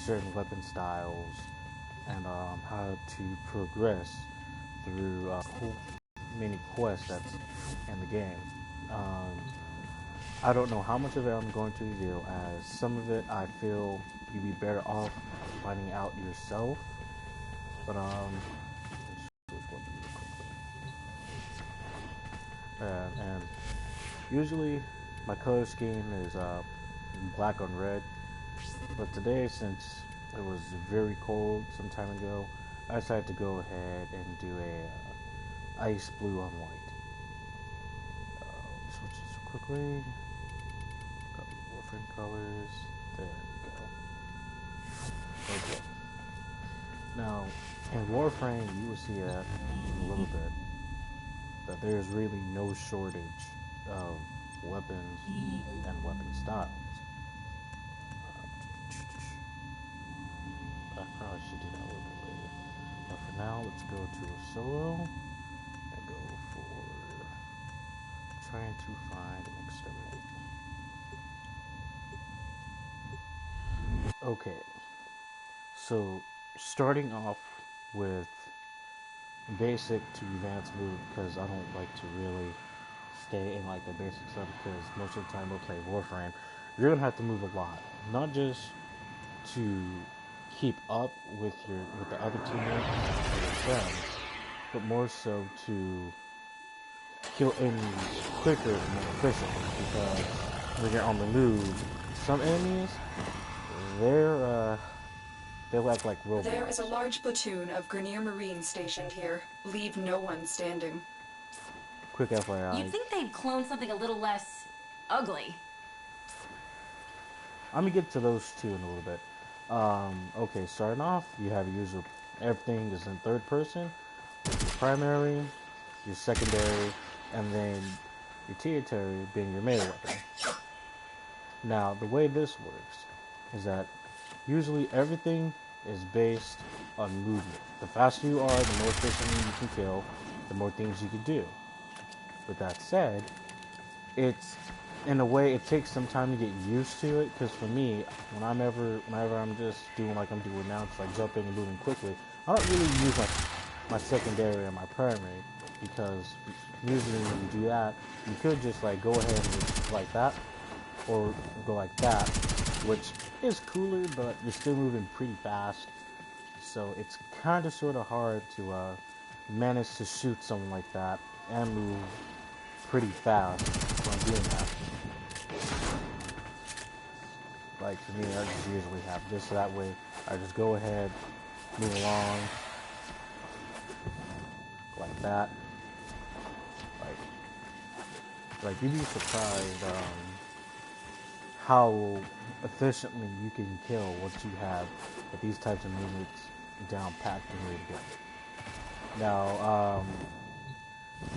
certain weapon styles and how to progress through many quests that's in the game. Um, I don't know how much of it I'm going to reveal, as some of it I feel you'd be better off finding out yourself. But let's switch weapons real quickly. And usually my color scheme is black on red, but today, since it was very cold some time ago, I decided to go ahead and do a ice blue on white. Switch this quickly. Copy Warframe colors. There we go. Okay. Now, in Warframe, you will see that in a little bit, that there's really no shortage of weapons and weapon styles. I probably should do that a little bit later. But for now, let's go to a solo and go for trying to find and exterminate. Okay, so starting off with basic to advanced move, because I don't like to really stay in like the basic stuff, because most of the time we'll play Warframe. You're gonna have to move a lot, not just to keep up with the other teammates and your friends, but more so to kill enemies quicker and more efficiently. Because when you're on the move, some enemies they'll act like robots. There is a large platoon of Grenier Marines stationed here. Leave no one standing. Quick FYI. You'd think they'd clone something a little less ugly. I'm gonna get to those two in a little bit. Okay, starting off, you have your usual. Everything is in third person. Your primary, your secondary, and then your tertiary being your melee weapon. Now, the way this works is that usually everything is based on movement. The faster you are, the more efficiently you can kill, the more things you can do. With that said, it's in a way it takes some time to get used to it, because for me, whenever I'm just doing like I'm doing now, just like jumping and moving quickly, I don't really use like my secondary or my primary, because usually when you do that, you could just like go ahead and just like that, or go like that, which is cooler, but you're still moving pretty fast, so it's kind of sort of hard to manage to shoot something like that and move pretty fast when doing that. Like for me, I just usually have this, so that way I just go ahead, move along, like that. Like you'd be surprised how efficiently you can kill once you have these types of movements down packed and ready to go. Now,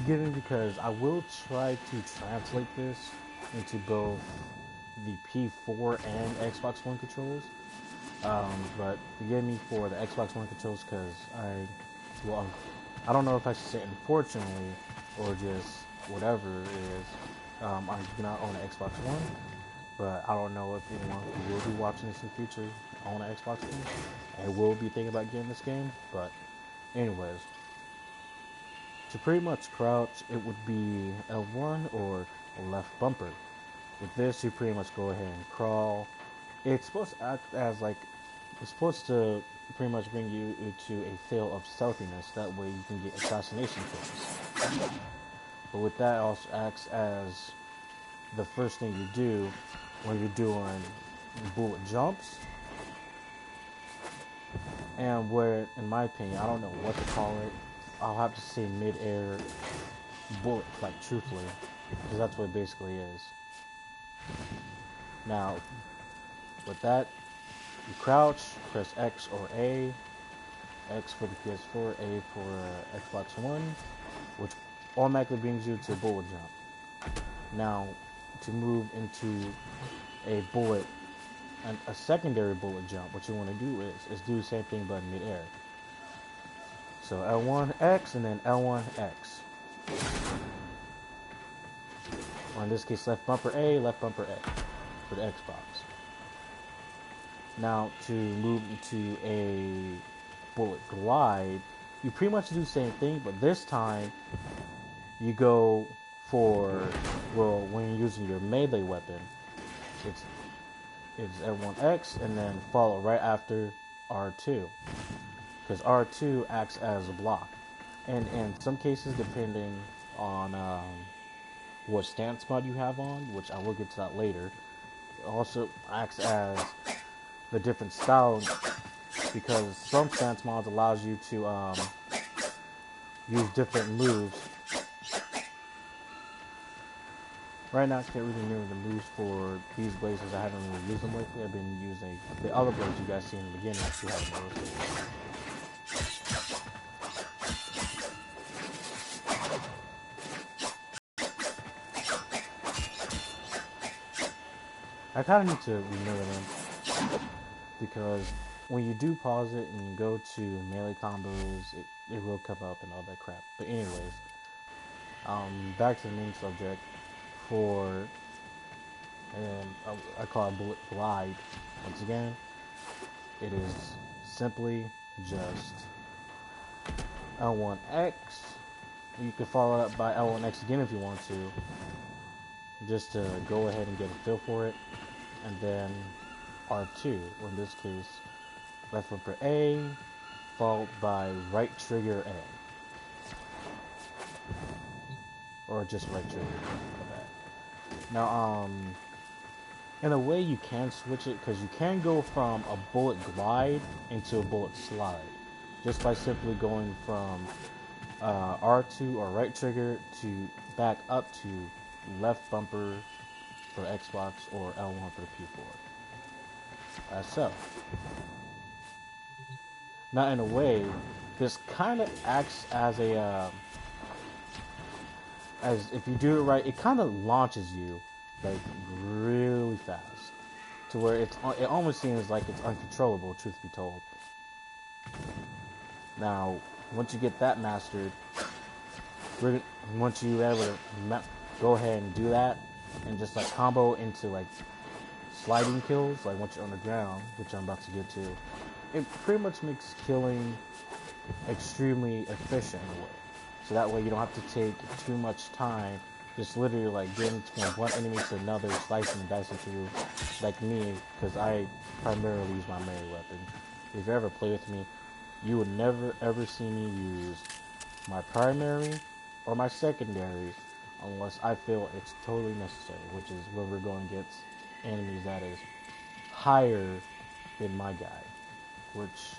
given because I will try to translate this into both the P4 and Xbox One controls, but forgive me for the Xbox One controls, because I don't know if I should say unfortunately or just whatever it is, I do not own an Xbox One, but I don't know if anyone who will be watching this in the future own an Xbox One and will be thinking about getting this game. But anyways, to pretty much crouch, it would be L1 or left bumper. With this, you pretty much go ahead and crawl. It's supposed to act as like, it's supposed to pretty much bring you to a feel of stealthiness. That way you can get assassination kills. But with that, also acts as the first thing you do when you're doing bullet jumps. And where, in my opinion, I don't know what to call it. I'll have to say mid-air bullet, like truthfully, because that's what it basically is. Now, with that, you crouch, press X or A. X for the PS4, A for Xbox One, which automatically brings you to a bullet jump. Now, to move into a bullet, and a secondary bullet jump, what you want to do is do the same thing but in mid-air. So L1X and then L1X. Or in this case, left bumper A, left bumper A for the Xbox. Now, to move into a bullet glide, you pretty much do the same thing, but this time you go for, well, when you're using your melee weapon, it's L1X and then follow right after R2, because R2 acts as a block, and in some cases, depending on what stance mod you have on, which I will get to that later, it also acts as the different style, because some stance mods allows you to use different moves. Right now, I can't really remember the moves for these blades because I haven't really used them lately. I've been using the other blades you guys see in the beginning. I still haven't noticed. I kind of need to remember them because when you do pause it and you go to melee combos, it will come up and all that crap. But anyways, back to the main subject. For, and I call it bullet glide. Once again, it is simply just L1X. You can follow up by L1X again if you want to, just to go ahead and get a feel for it, and then R2, or in this case, left bumper A, followed by right trigger A, or just right trigger. Now, in a way you can switch it, because you can go from a bullet glide into a bullet slide, just by simply going from R2 or right trigger to back up to left bumper for Xbox or L1 for the P4. As so. Now, in a way, this kind of acts as a as if you do it right, it kind of launches you like really fast, to where it almost seems like it's uncontrollable, truth be told. Now, once you get that mastered, once you're able to go ahead and do that, and just like combo into like sliding kills, like once you're on the ground, which I'm about to get to, it pretty much makes killing extremely efficient in a way. So that way you don't have to take too much time, just literally like getting from one enemy to another, slicing and dicing through, like me, because I primarily use my melee weapon. If you ever play with me, you would never ever see me use my primary or my secondary unless I feel it's totally necessary, which is when we're going against enemies that is higher than my guy, which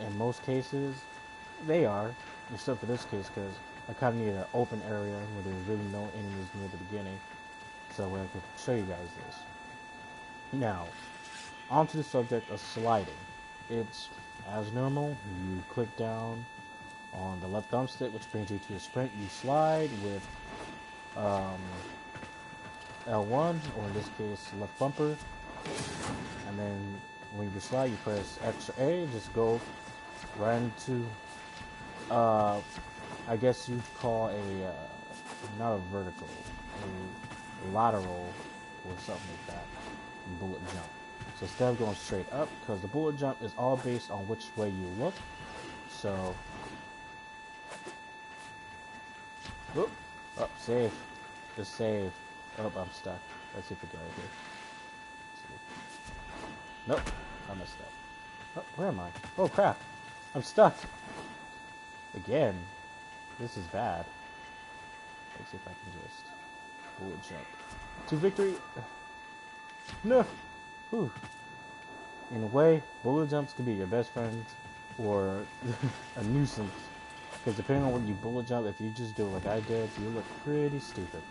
in most cases they are, except for this case, because I kind of need an open area where there's really no enemies near the beginning, so I can show you guys this. Now, onto the subject of sliding. It's as normal. You click down on the left thumbstick, which brings you to a sprint. You slide with L1, or in this case, left bumper, and then when you slide, you press extra A, just go right into I guess you'd call a not a vertical, a lateral, or something like that, bullet jump. So instead of going straight up, because the bullet jump is all based on which way you look. So, whoop, up, save, just save. Oh, I'm stuck. Let's see if we get right here. Nope, I messed up. Oh, where am I? Oh crap, I'm stuck. Again, this is bad. Let's see if I can just bullet jump to victory. No. Whew. In a way, bullet jumps can be your best friend or a nuisance, because depending on what you bullet jump, if you just do it like I did, you look pretty stupid.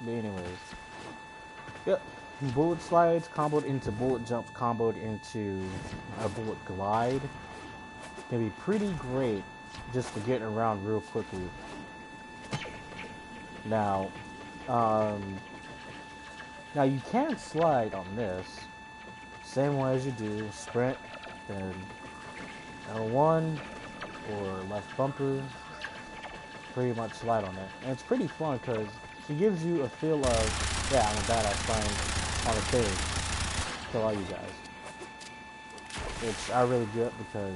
But anyways, yep. Bullet slides comboed into bullet jumps comboed into a bullet glide can be pretty great just for getting around real quickly. Now, now you can slide on this same way as you do sprint, then L1 or left bumper, pretty much slide on it, and it's pretty fun because it gives you a feel of, yeah, I'm a badass flying on a stage. kill all you guys. Which I really get because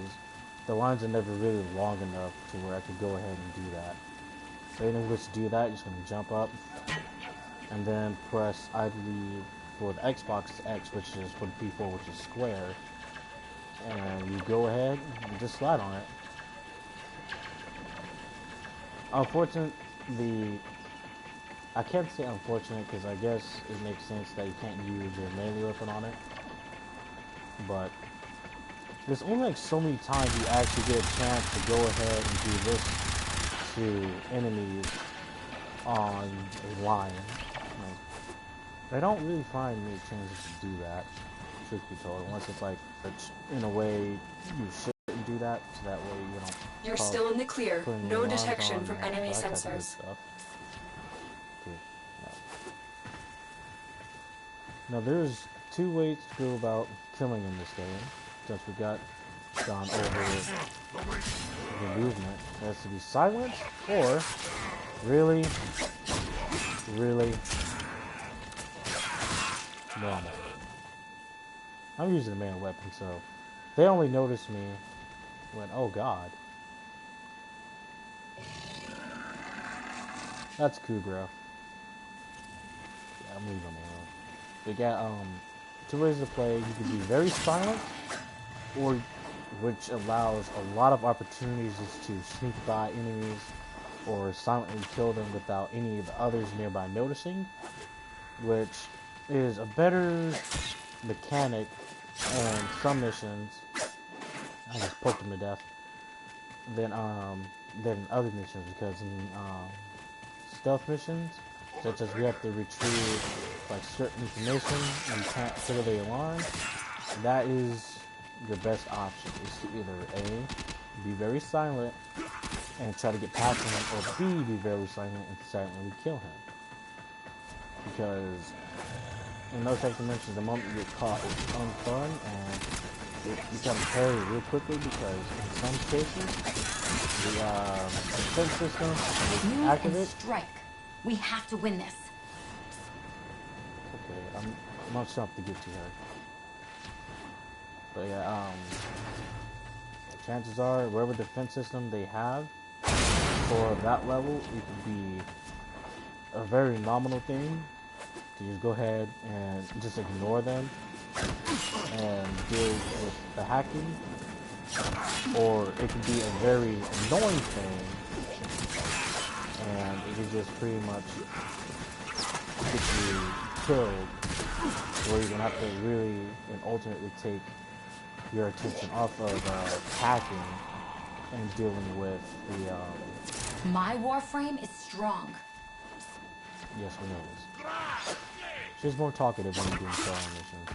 the lines are never really long enough to where I could go ahead and do that. So in order to do that, you're just going to jump up and then press, I believe, for the Xbox X, which is for the P4, which is square. And you go ahead and just slide on it. I can't say unfortunate because I guess it makes sense that you can't use your melee weapon on it. But there's only like so many times you actually get a chance to go ahead and do this to enemies on a line. Like, I don't really find many chances to do that, truth be told, unless it's like in a way you shouldn't do that, so that way you don't. You're still in the clear. No detection from enemy sensors. Okay. Now there's two ways to go about killing in this game. Since we got gone over the movement, it has to be silent or really normal. I'm using a melee weapon, so they only notice me when, oh god. That's Kugra. Yeah, I'm leaving him alone. We got two ways to play. You can be very silent, or which allows a lot of opportunities to sneak by enemies or silently kill them without any of the others nearby noticing, which is a better mechanic in some missions. I just poked him to death. Than other missions, because in stealth missions, such as we have to retrieve like certain information and you can't trigger the alarm, that is your best option, is to either A, be very silent and try to get past him, or B, be very silent and silently kill him. Because in those types of missions, the moment you get caught, it's unfun and it becomes hairy real quickly, because in some cases the defense system is activated. Strike. We have to win this. Okay, I'm not sure to get to her. But yeah, chances are wherever defense system they have for that level, it could be a very nominal thing. You just go ahead and just ignore them and deal with the hacking, or it can be a very annoying thing and it can just pretty much get you killed, where you're gonna have to really and ultimately take your attention off of hacking and dealing with the My Warframe is strong. yes, we know this. She's more talkative when you're doing solo missions,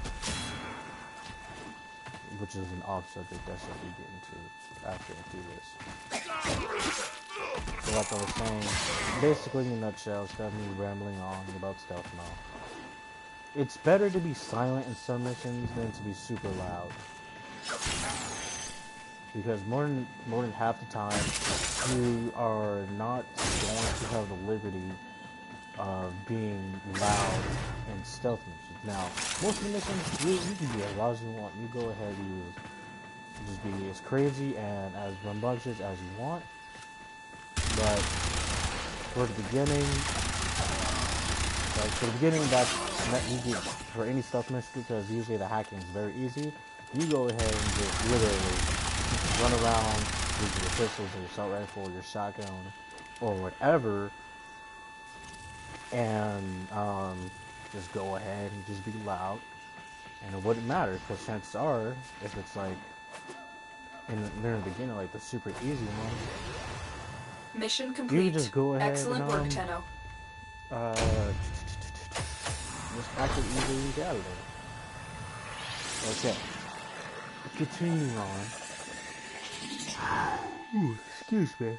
which is an off subject I shall be getting to after I do this. So like I was saying, basically in a nutshell, instead of me rambling on about stuff and all, it's better to be silent in some missions than to be super loud. Because more than half the time, you are not going to have the liberty of being loud in stealth missions. Now, most of the missions, you can be as loud as you want. You go ahead and just be as crazy and as rambunctious as you want. But for the beginning, that's not easy for any stealth mission, because usually the hacking is very easy. You go ahead and just literally run around with your pistols or your assault rifle or your shotgun or whatever, and just go ahead and just be loud, and it wouldn't matter, because chances are, if it's like near the beginning, like the super easy one, mission complete. you just go ahead. Excellent work, Tenno. Just act it easily and get out of there. Okay. Continuing on. Ooh, excuse me.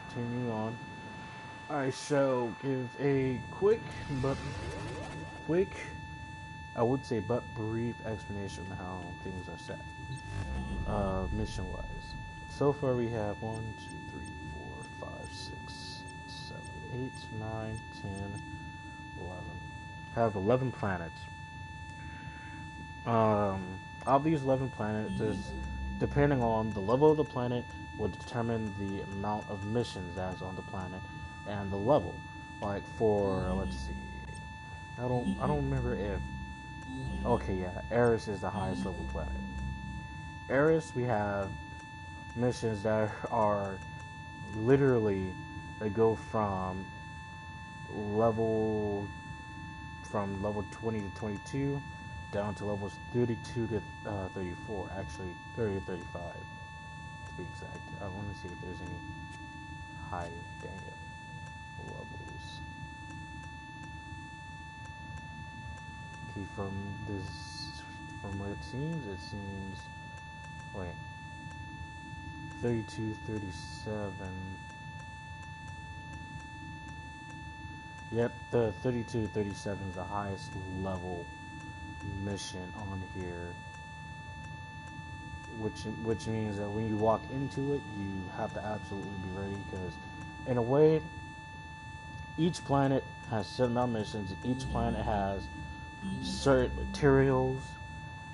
Continuing on. I shall give a I would say but brief explanation of how things are set. Mission-wise. So far we have 1, 2, 3, 4, 5, 6, 7, 8, 9, 10, 11. have 11 planets. Of these 11 planets, is depending on the level of the planet, will determine the amount of missions that's on the planet and the level. Like for, let's see, I don't remember if. Okay, yeah, Eris is the highest level planet. Eris, we have missions that are literally, they go level level 20 to 22 down to levels 32 to 34, actually 30 to 35 to be exact. I want to see if there's any higher levels. Okay, from what it seems, wait, 32, 37. Yep, the 32 to 37 is the highest level mission on here, which means that when you walk into it, you have to absolutely be ready, because in a way, each planet has certain amount of missions. Each planet has certain materials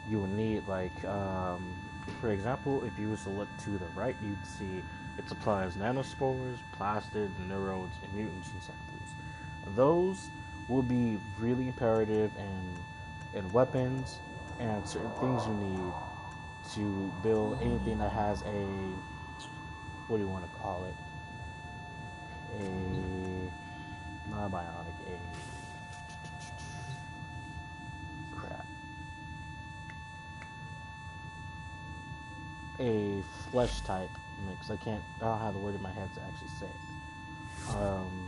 you will need. Like, for example, if you was to look to the right, you'd see it supplies nanospores, plastids, neurodes, and mutagen samples. Those will be really imperative in weapons and certain things you need to build anything that has a, what do you want to call it? Not a bionic, a flesh type mix. I don't have the word in my head to actually say it.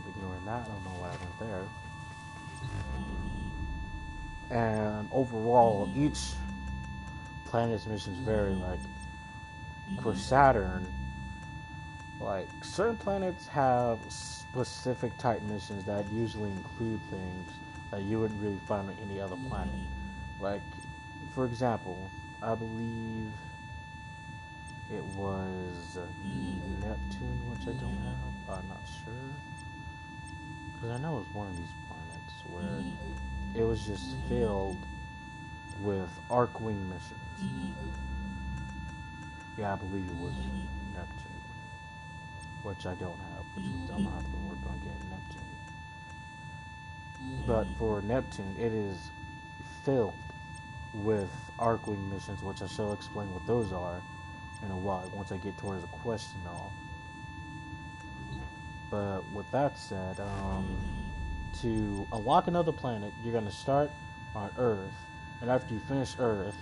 Ignoring that, I don't know why I went there. And overall, each planet's missions vary. Like, for Saturn, like, certain planets have specific type missions that usually include things that you wouldn't really find on any other planet. Like, for example, I believe it was Neptune, which I don't have. I'm not sure. Because I know it was one of these planets where it was just filled with Arcwing missions. Yeah, I believe it was Neptune, which I don't have, which means I'm going to have to work on getting Neptune. But for Neptune, it is filled with Arcwing missions, which I shall explain what those are in a while, once I get towards the question all. But with that said, to unlock another planet, you're going to start on Earth, and after you finish Earth,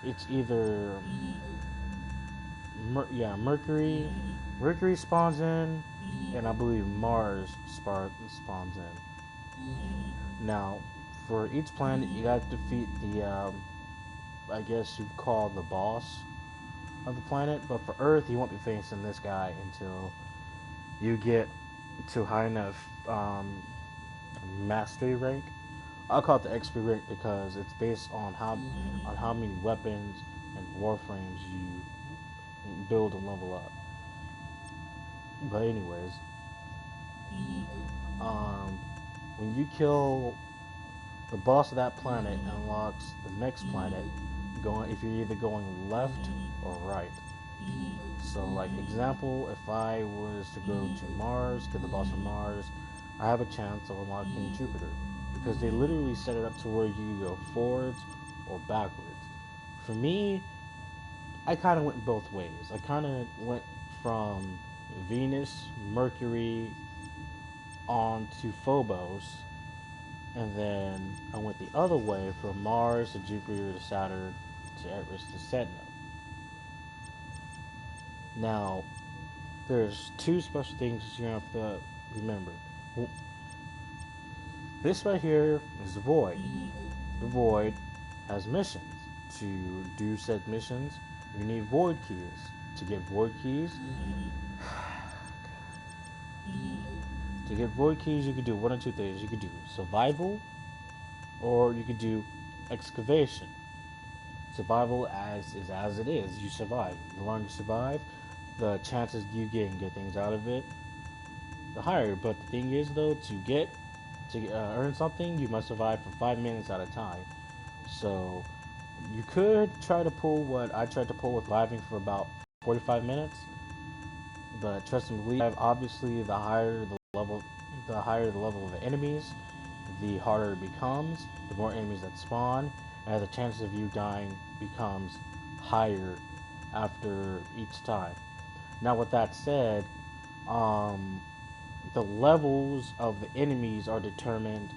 it's either Mercury spawns in, and I believe Mars spawns in. Now, for each planet, you got to defeat the, I guess you'd call the boss of the planet. But for Earth, you won't be facing this guy until you get to high enough mastery rank. I'll call it the XP rank because it's based on how many weapons and warframes you build and level up. But anyways, when you kill the boss of that planet, it unlocks the next planet. If you're either going left or right. So, like, example, if I was to go to Mars, kill the boss of Mars, I have a chance of unlocking Jupiter, because they literally set it up to where you can go forwards or backwards. For me, I kind of went both ways. I kind of went from Venus, Mercury, on to Phobos, and then I went the other way from Mars to Jupiter to Saturn to Eris to Sentinel. Now, there's two special things you have to remember. This right here is the Void. The Void has missions. To do said missions, you need Void keys. To get Void keys, you could do one of two things. You could do survival, or you could do excavation. Survival as it is. You survive. The longer you survive, the chances you get and get things out of it, the higher. But the thing is, though, to get To earn something, you must survive for 5 minutes at a time. So you could try to pull what I tried to pull with surviving for about 45 minutes. But trust and believe, obviously, the higher the level of the enemies, the harder it becomes. The more enemies that spawn, and the chances of you dying becomes higher after each time. Now, with that said, the levels of the enemies are determined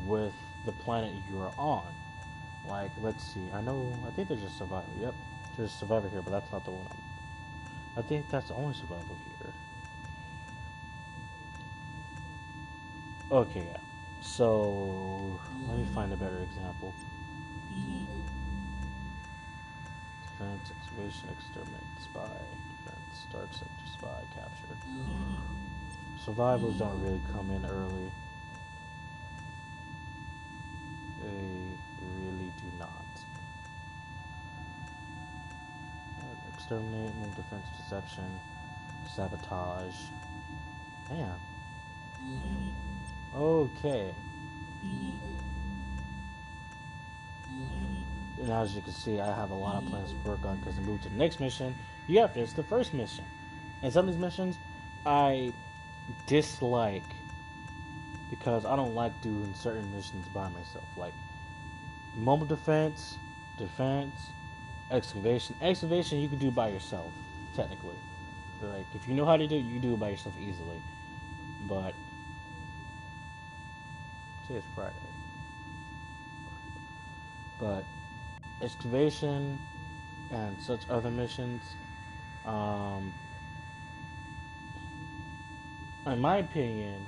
with the planet you are on. Like, let's see. I think there's a survivor. Yep, there's a survivor here, but that's not the one. I think that's the only survival here. Okay, yeah. So, let me find a better example. Defense, excavation, exterminate, spy, defense, dark sector, spy, capture. Survivals don't really come in early. They really do not. Exterminate, move, defense, deception, sabotage. Damn. Okay. And as you can see, I have a lot of plans to work on because I moved to the next mission. You have to finish the first mission. And some of these missions I dislike because I don't like doing certain missions by myself. Like mobile defense, excavation. Excavation you can do by yourself, technically. Like if you know how to do it, you can do it by yourself easily. But today's Friday. But excavation and such other missions, in my opinion,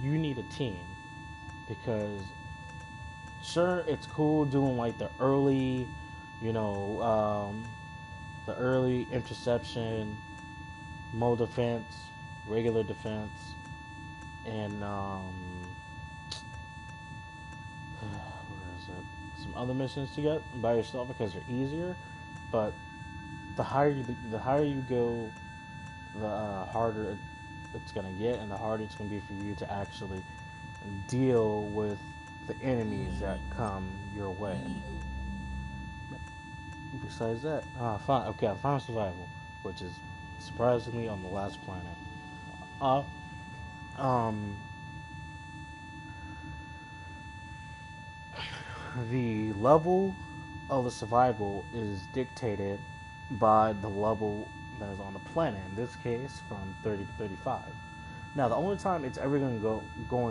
you need a team because sure it's cool doing like the early, the early interception, mole defense, regular defense, and some other missions to get by yourself because they're easier. But the higher you go, the harder it's gonna get, and the harder it's gonna be for you to actually deal with the enemies that come your way. Besides that, I found survival, which is surprisingly on the last planet. Um, the level of the survival is dictated by the level that is on the planet. In this case, from 30 to 35. Now, the only time it's ever going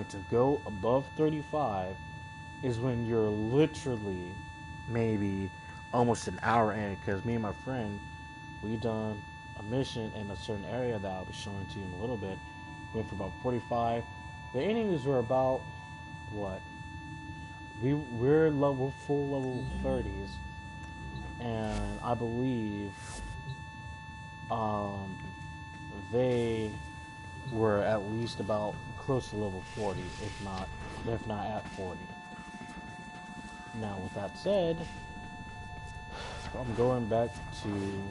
to go above 35 is when you're literally maybe almost an hour in. Because me and my friend, we done a mission in a certain area that I'll be showing to you in a little bit. Went for about 45. The enemies were about what? We're full level 30s, and I believe they were at least about close to level 40, if not at 40. Now, with that said, I'm going back to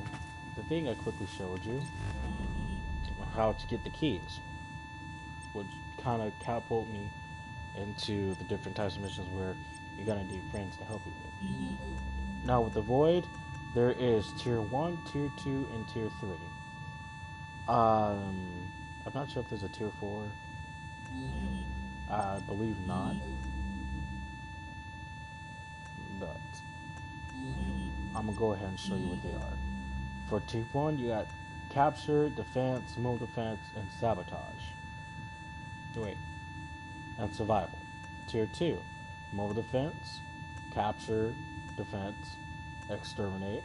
the thing I quickly showed you, how to get the keys, which kind of catapult me into the different types of missions where you're gonna need friends to help you with. Now with the Void, there is Tier 1, Tier 2, and Tier 3. I'm not sure if there's a Tier 4. I believe not. But I'm gonna go ahead and show you what they are. For Tier 1, you got Capture, Defense, Move Defense, and Sabotage. Wait. And Survival. Tier 2, Mobile Defense, Capture, Defense, Exterminate,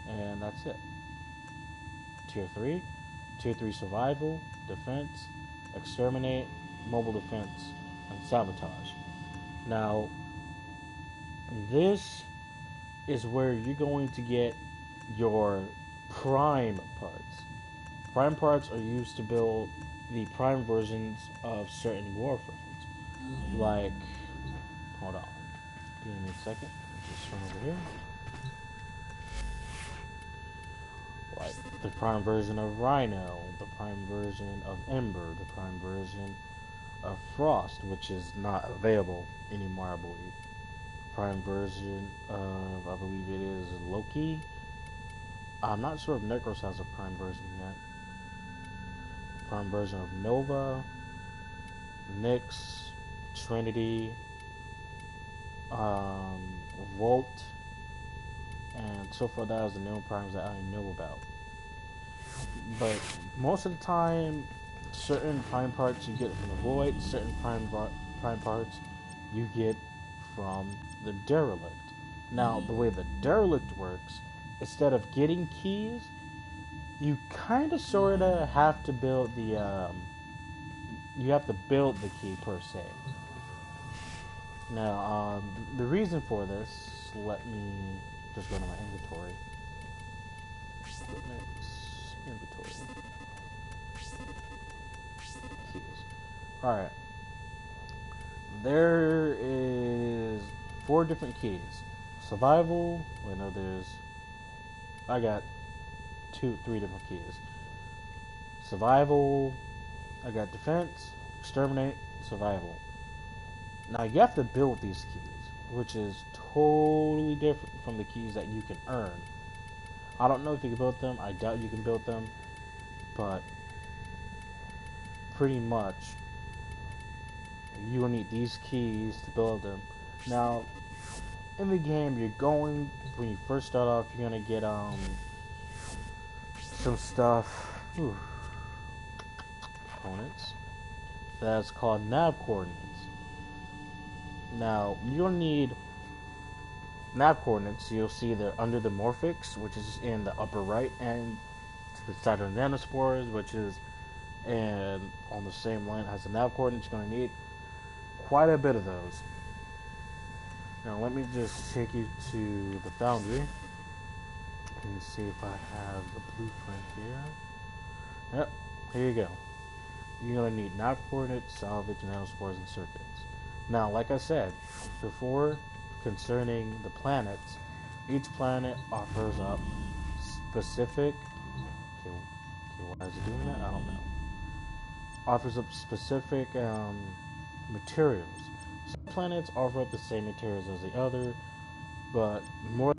and that's it. Tier 3, Survival, Defense, Exterminate, Mobile Defense, and Sabotage. Now, this is where you're going to get your prime parts. Prime parts are used to build the prime versions of certain Warframes. Like, hold on, give me a second. Just run over here. Like the prime version of Rhino, the prime version of Ember, the prime version of Frost, which is not available anymore, I believe. Prime version of, I believe it is Loki. I'm not sure if Necros has a prime version yet. Prime version of Nova, Nyx, Trinity, um, Volt, and so far that is the known primes that I know about. But most of the time, certain prime parts you get from the Void, certain prime parts you get from the Derelict. Now, the way the Derelict works, instead of getting keys, you kind of sort of have to build the you have to build the key per se. Now, the reason for this, let me just go to my inventory. Inventory. Keys. Alright. There is 4 different keys. Survival, I know I got 3 different keys. Survival, I got defense, exterminate, survival. Now you have to build these keys, which is totally different from the keys that you can earn. I don't know if you can build them, I doubt you can build them, but pretty much you will need these keys to build them. Now, in the game, when you first start off, you're gonna get some stuff, components, that's called nav coordinates. Now, you'll need nav coordinates. You'll see they're under the morphics, which is in the upper right, and to the side of the nanospores, which is on the same line as the nav coordinates. You're going to need quite a bit of those. Now, let me just take you to the foundry and see if I have the blueprint here. Yep, here you go. You're going to need nav coordinates, salvage, nanospores, and circuits. Now, like I said before, concerning the planets, each planet offers up specific. Okay, why is it doing that? I don't know. Offers up specific materials. Some planets offer up the same materials as the other, but more.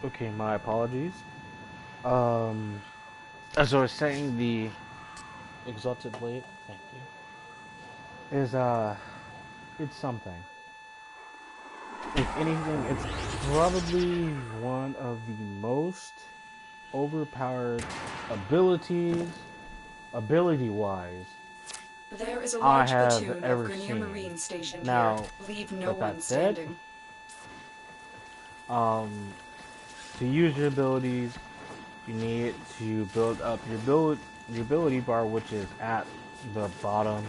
Okay, my apologies. As I was saying, the Exalted Blade, thank you, is, it's something. If anything, it's probably one of the most overpowered ability-wise, There is a I large have platoon of ever Grenier seen. Marines stationed Now, here. Leave no with that one said, standing. to use your abilities, you need to build up your ability bar, which is at the bottom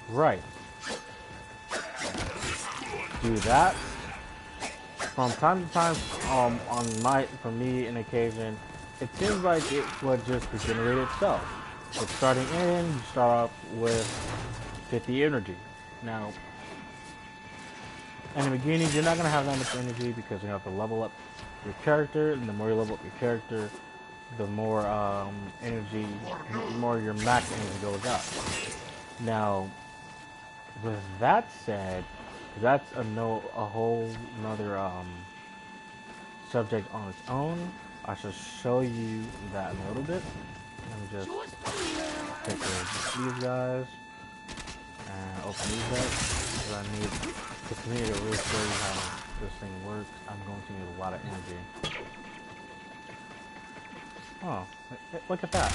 right. Do that. From time to time, for me, an occasion, it seems like it would just regenerate itself. But starting in, you start off with 50 energy. Now, in the beginning, you're not going to have that much energy because you have to level up your character, and the more you level up your character, the more energy, the more your max energy goes up. Now, with that said, that's a whole another subject on its own. I shall show you that in a little bit. Let me just take care of these guys and open these up. Because I need to continue to really show you how this thing works. I'm going to need a lot of energy. Oh, look at that.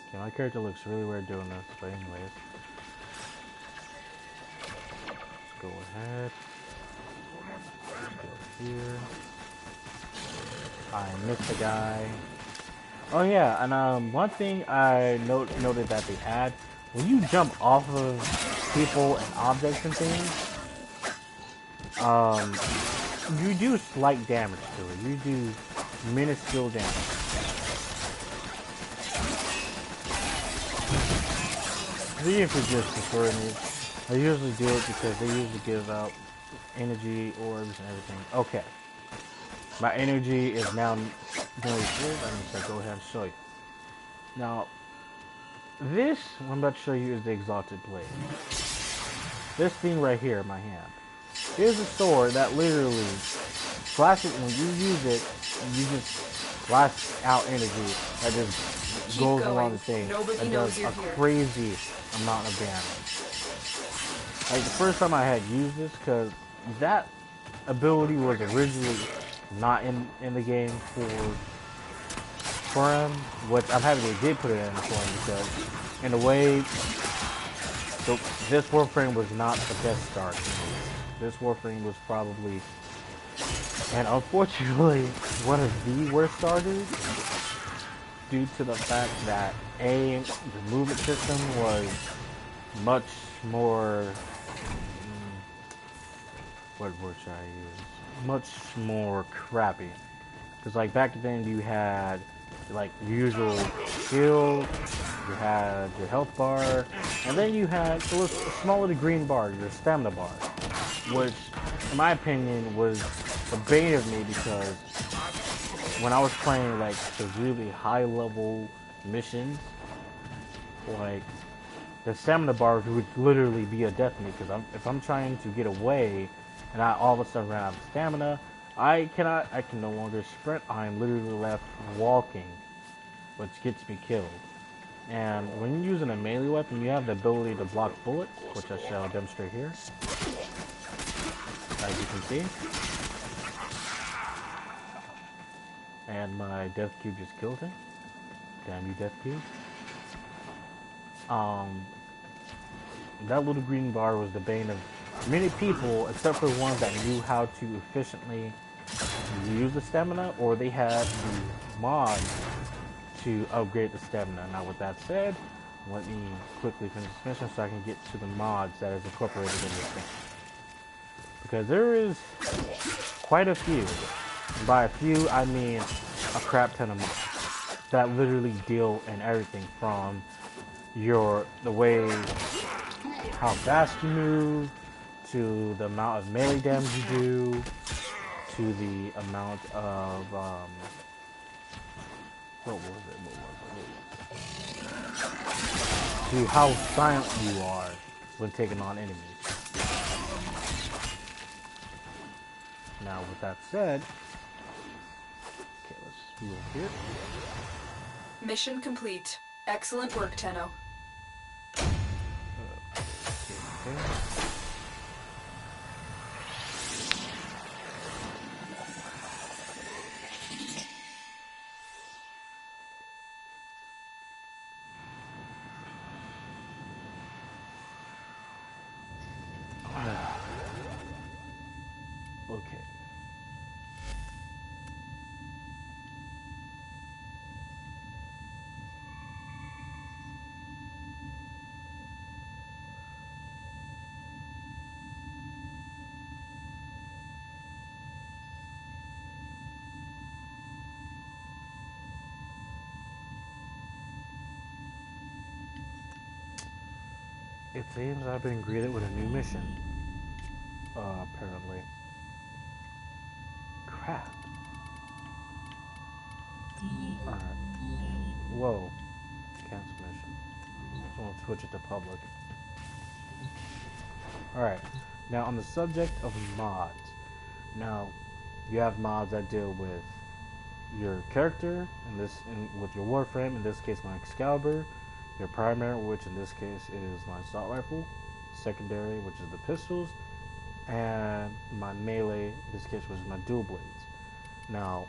Okay, my character looks really weird doing this, but anyways. Let's go ahead. Let's go here. I missed the guy. Oh yeah, and one thing I noted that they add, when you jump off of people and objects and things, you do slight damage to it. You do minuscule damage. Even if it's just destroying me, I usually do it because they usually give out energy orbs and everything. Okay. My energy is now nearly full. I need to go ahead and show you. Now, this, what I'm about to show you, is the Exalted Blade. This thing right here in my hand. Here's a sword that literally flashes, when you use it, you just blast out energy that just goes along the thing. That does a crazy amount of damage. Like the first time I had used this, because that ability was originally not in the game for him, which I'm happy they did put it in for him, because in a way, this Warframe was not the best start. This Warframe was probably, and unfortunately, one of the worst starters, due to the fact that the movement system was much more, what word should I use? Much more crappy. Because like back then you had like your usual shield, you had your health bar, and then you had a small little green bar, your stamina bar, which in my opinion was the bane of me, because when I was playing like the really high level missions, like the stamina bar would literally be a death to me, because if I'm trying to get away and I all of a sudden ran out of stamina, I can no longer sprint. I am literally left walking, which gets me killed. And when you're using a melee weapon, you have the ability to block bullets, which I shall demonstrate here. As you can see. And my death cube just killed him. Damn you, death cube. That little green bar was the bane of many people, except for ones that knew how to efficiently use the stamina, or they had the mod to upgrade the stamina. Now with that said, let me quickly finish this mission so I can get to the mods that is incorporated in this thing. Because there is quite a few, and by a few I mean a crap ton of mods that literally deal in everything from the way how fast you move, to the amount of melee damage you do, to the amount of to how silent you are when taking on enemies. Now, with that said, okay, let's heal here. Mission complete. Excellent work, Tenno. Okay. Okay. It seems I've been greeted with a new mission. Apparently. Crap. Alright. Whoa. Cancel mission. Just want to switch it to public. Alright. Now, on the subject of mods. Now, you have mods that deal with your character, with your Warframe, in this case my Excalibur, your primary, which in this case is my assault rifle, secondary, which is the pistols, and my melee, in this case, was my dual blades. Now,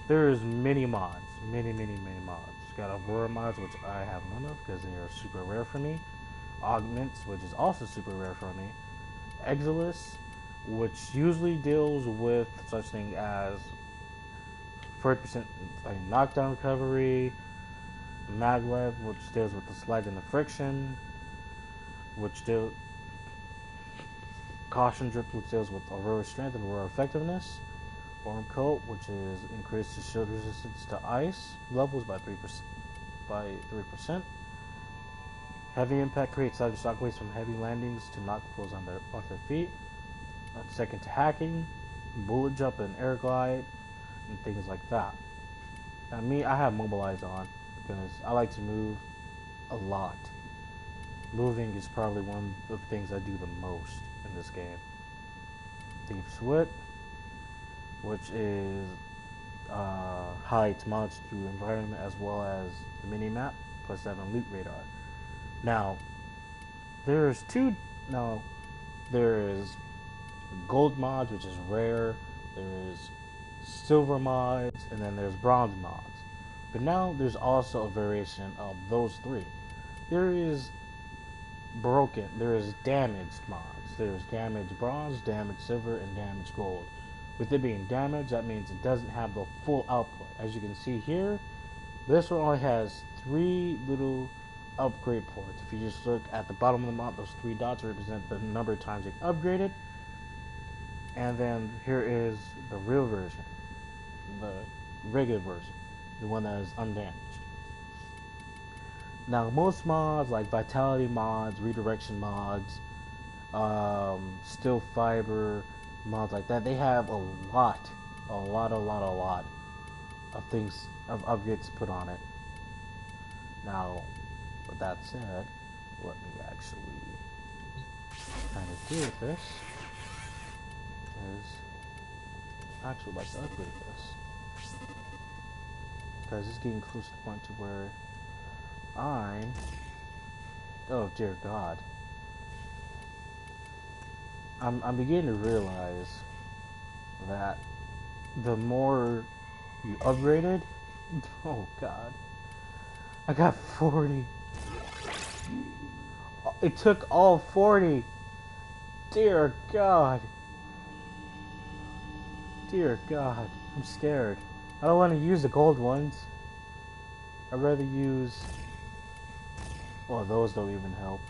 there's many mods, many mods. Got Aurora mods, which I have none of because they are super rare for me. Augments, which is also super rare for me. Exilus, which usually deals with such thing as 40% knockdown recovery. Maglev, which deals with the slide and the friction, which deals Caution Drip, which deals with Aurora strength and Aurora effectiveness. Form Coat, which is increases shield resistance to ice levels by 3%. Heavy Impact creates sudden shockwaves from heavy landings to knock foes off their feet. Second to hacking, bullet jump and air glide, and things like that. Now me, I have Mobilize on because I like to move a lot. Moving is probably one of the things I do the most in this game. Thief's Wit, which is hides mods through environment as well as the mini-map, plus 7 loot radar. Now, there is gold mods, which is rare, there is silver mods, and then there's bronze mods. But now there's also a variation of those three. There is damaged mods. There's damaged bronze, damaged silver, and damaged gold. With it being damaged, that means it doesn't have the full output. As you can see here, this one only has 3 little upgrade ports. If you just look at the bottom of the map, those 3 dots represent the number of times it upgraded. And then here is the real version, the regular version, the one that is undamaged. Now, most mods like vitality mods, redirection mods, steel fiber mods like that, they have a lot of things, of upgrades put on it. Now, with that said, let me actually kind of deal with this. I actually like to upgrade this because it's getting close to the point to where oh dear God, I'm beginning to realize that the more you upgraded, oh God, I got 40. It took all 40. Dear God. Dear God, I'm scared. I don't want to use the gold ones. I'd rather use... Well, those don't even help.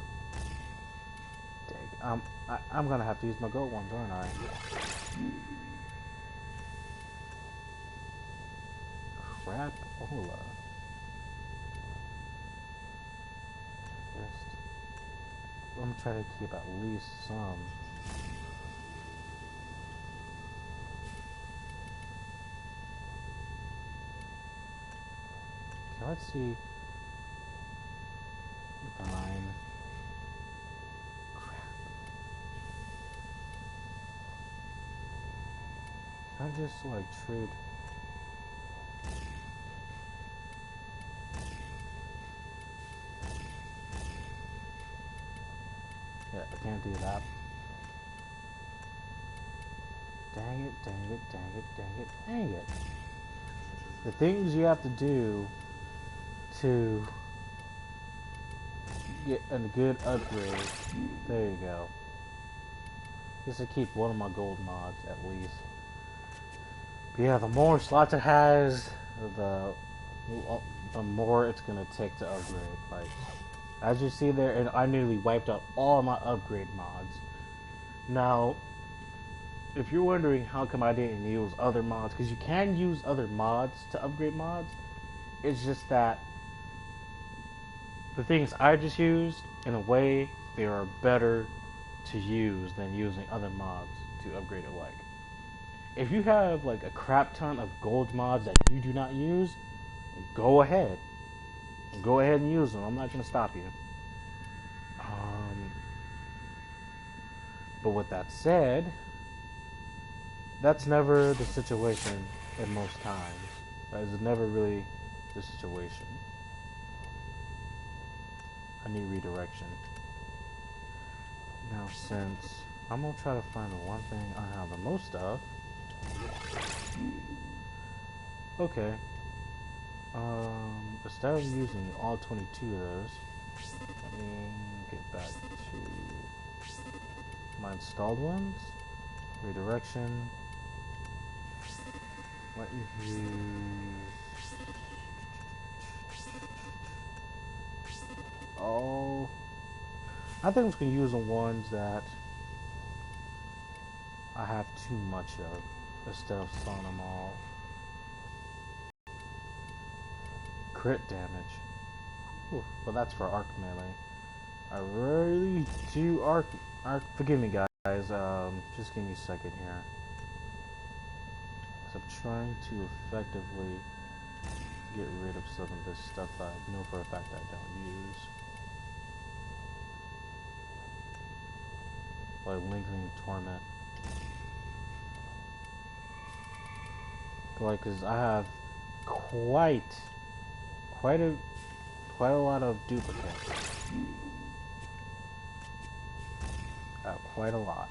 Dang, I'm gonna have to use my gold ones, aren't I? Crap-ola. I'm gonna try to keep at least some. Okay, let's see. 9. Crap. Can I just like trade? Yeah, I can't do that. Dang it, dang it, dang it, dang it, dang it. The things you have to do to get a good upgrade. There you go. Just to keep one of my gold mods at least. But yeah, the more slots it has, the more it's gonna take to upgrade. Like, as you see there, and I nearly wiped out all my upgrade mods. Now, if you're wondering how come I didn't use other mods, because you can use other mods to upgrade mods, it's just that the things I just used, in a way, they are better to use than using other mods to upgrade it. Like, if you have like a crap ton of gold mods that you do not use, go ahead. Go ahead and use them. I'm not going to stop you. But with that said, that's never the situation at most times. That is never really the situation. I need redirection. Now, since I'm going to try to find the one thing I have the most of. Okay. Instead of using all 22 of those, let me get back to my installed ones. Redirection. Let me use. Oh. I think I'm just going to use the ones that I have too much of instead of selling them all. Crit damage. Ooh, well, that's for arc melee. I really do arc. Forgive me, guys. Just give me a second here. So I'm trying to effectively get rid of some of this stuff I know for a fact I don't use. Like lingering torment. Like, cause I have quite a lot of duplicates. Quite a lot.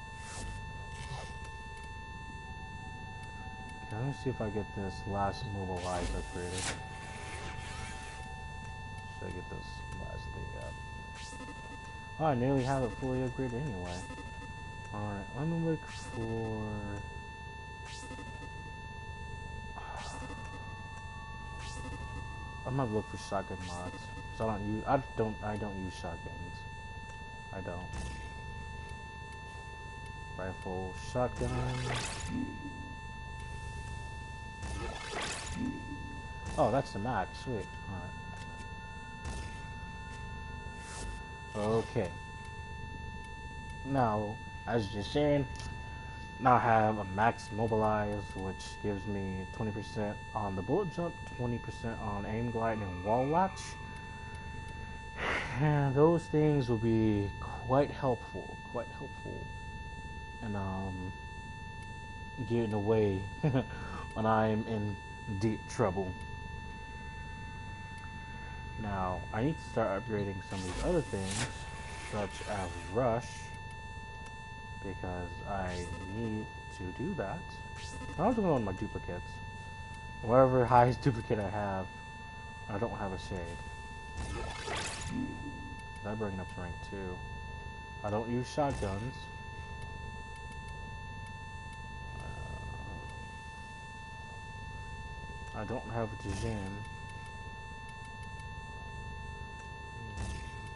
Okay, let me see if I get this last mobilize upgraded. Should I get this last thing up? Oh, I nearly have it fully upgraded anyway. Alright, let me look for. I'm gonna look for shotgun mods. So I don't use shotguns. I don't. Rifle, shotgun. Oh, that's the max. Sweet. Alright. Okay. Now, as just saying, now I have a max mobilize, which gives me 20% on the bullet jump, 20% on aim glide and wall latch. And those things will be quite helpful and getting away when I'm in deep trouble. Now, I need to start upgrading some of these other things, such as rush, because I need to do that. I'm just going with my duplicates. Whatever highest duplicate I have, I don't have a shade. That bring it up to rank 2. I don't use shotguns. I don't have a Dijin.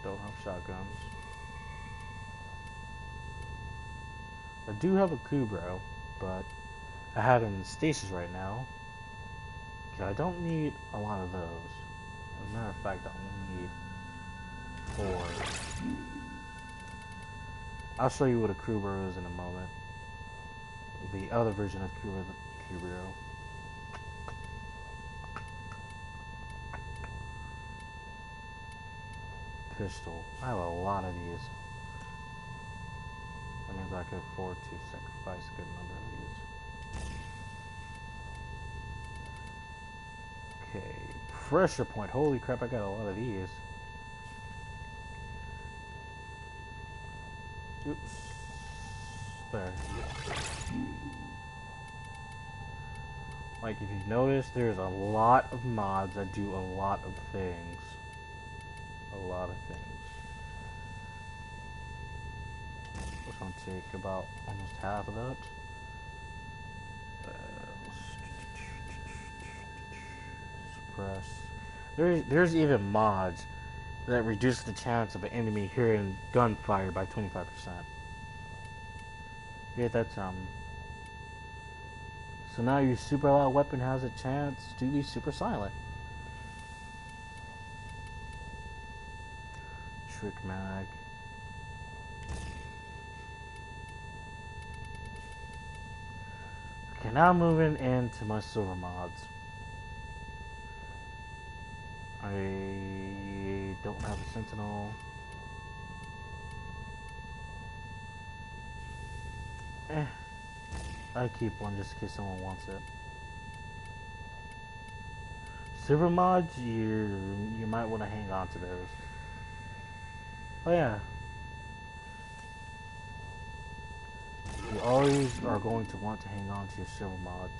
Don't have shotguns. I do have a Kubro, but I have it in stasis right now. Okay, I don't need a lot of those. As a matter of fact, I only need 4. I'll show you what a Kubro is in a moment. The other version of Kubro. Pistol. I have a lot of these. That means I can afford to sacrifice a good number of these. Okay, pressure point. Holy crap, I got a lot of these. Oops. There. Like, if you notice, there's a lot of mods that do a lot of things. A lot of things. Which will take about almost half of that. Suppress. There's even mods that reduce the chance of an enemy hearing gunfire by 25%. Yeah, that's so now your super loud weapon has a chance to be super silent. Trick mag. Okay, now moving into my silver mods. I don't have a sentinel. I keep one just in case someone wants it. Silver mods, you might want to hang on to those. Oh yeah. You always are going to want to hang on to your silver mods.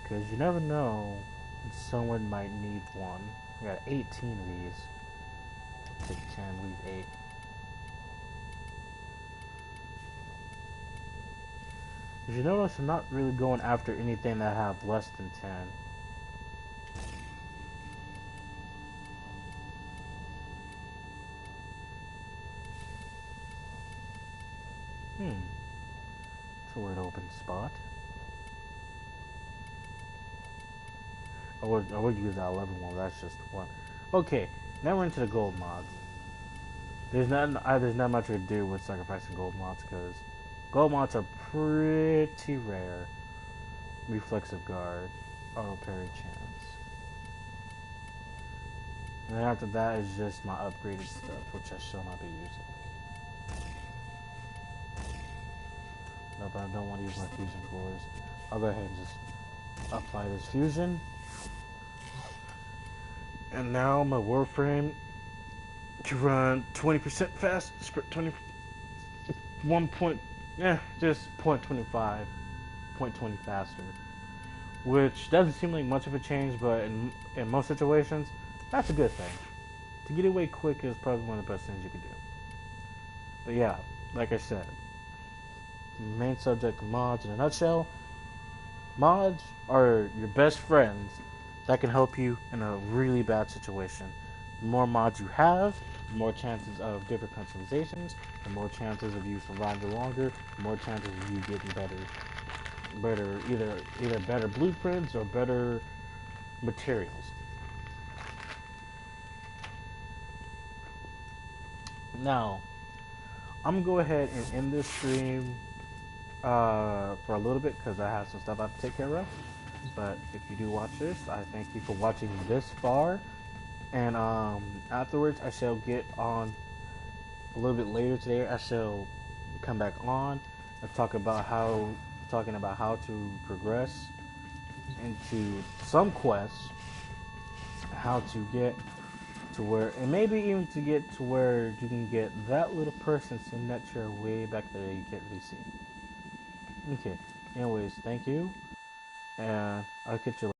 Because you never know when someone might need one. I got 18 of these. Take 10, leave 8. As you notice, I'm not really going after anything that have less than 10. Toward open spot. I would use that 11 one, that's just one. Okay, now we're into the gold mods. There's not much to do with sacrificing gold mods because gold mods are pretty rare. Reflexive guard, auto parry chance. And then after that is just my upgraded stuff, which I shall not be using. No, but I don't want to use my fusion cores. I'll go ahead and just apply this fusion. And now my Warframe can run 20% fast, 0.25, 0.20 faster. Which doesn't seem like much of a change, but in most situations, that's a good thing. To get away quick is probably one of the best things you can do. But yeah, like I said, main subject of mods in a nutshell. Mods are your best friends that can help you in a really bad situation. The more mods you have, the more chances of different customizations, the more chances of you surviving longer, the more chances of you getting either better blueprints or better materials. Now, I'm gonna go ahead and end this stream for a little bit because I have some stuff I have to take care of. But if you do watch this, I thank you for watching this far. And afterwards, I shall get on a little bit later today. I shall come back on and talking about how to progress into some quests, how to get to where, and maybe even to get to where you can get that little person sitting in that chair way back there you can't really see. Okay. Anyways, thank you, and I'll catch you later.